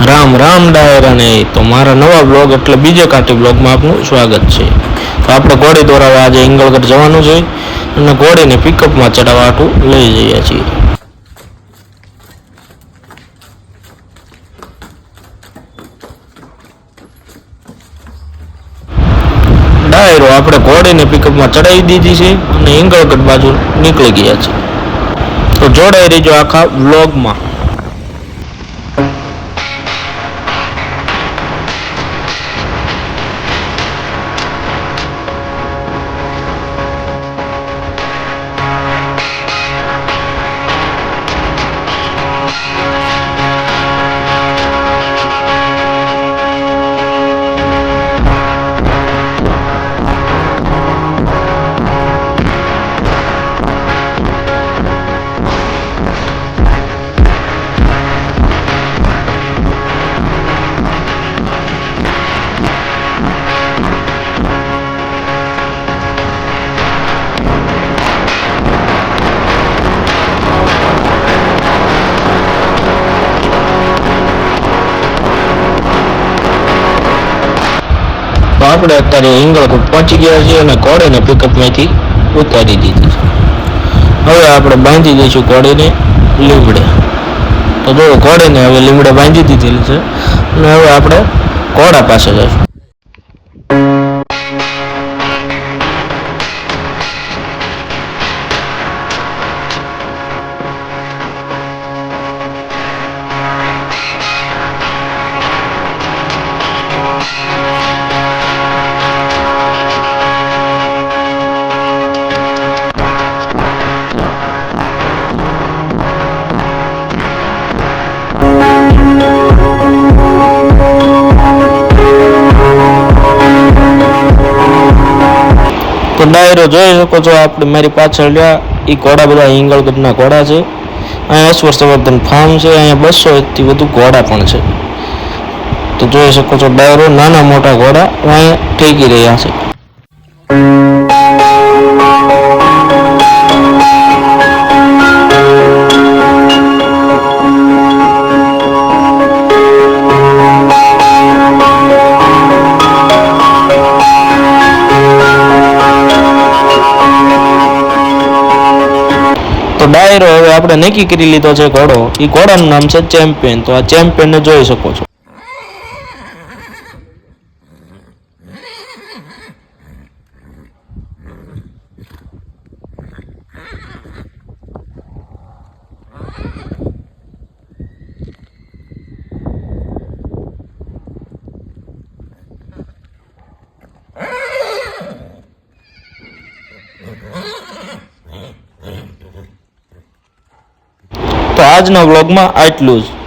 રામ રામ ડાયરા ને તો મારા નવા બ્લોગ એટલે બીજે કાંઠે બ્લોગમાં આપનું સ્વાગત છે। તો આપણે ઘોડી દોરાવા આજે હિંગળગઢ જવાનું છે અને ઘોડીને પિકઅપમાં ચડાવવા હાટું લઈ જઈએ છીએ। ડાયરો આપણે ઘોડીને પિકઅપમાં ચડાવી દીધી છે અને હિંગળગઢ બાજુ નીકળી ગયા છે। તો જોડાઈ રહીજો આખા બ્લોગમાં। તો આપણે અત્યારે હિંગળગઢ પહોંચી ગયા છીએ અને ઘોડીને પિકઅપમાંથી ઉતારી દીધી છે। હવે આપણે બાંધી દઈશું ઘોડીને લીમડે। તો જો ઘોડીને હવે લીમડે બાંધી દીધેલી છે અને હવે આપણે ઘોડા પાસે જઈશું। તો ડાયરો જોઈ શકો છો આપણે મારી પાછળ રહ્યા એ ઘોડા બધા હિંગળગઢના ઘોડા છે। અહીંયા ઐશ્વર્યવર્ધન ફાર્મ છે, અહીંયા 200થી વધુ ઘોડા પણ છે। તો જોઈ શકો છો ડાયરો નાના મોટા ઘોડા અહીંયા ટેકી રહ્યા છે। તો ડાયરો હવે આપણે નક્કી કરી લીધો છે ઘોડો, એ ઘોડાનું નામ છે ચેમ્પિયન। તો આ ચેમ્પિયનને જોઈ શકો છો। તો આજના વ્લોગમાં આટલું જ।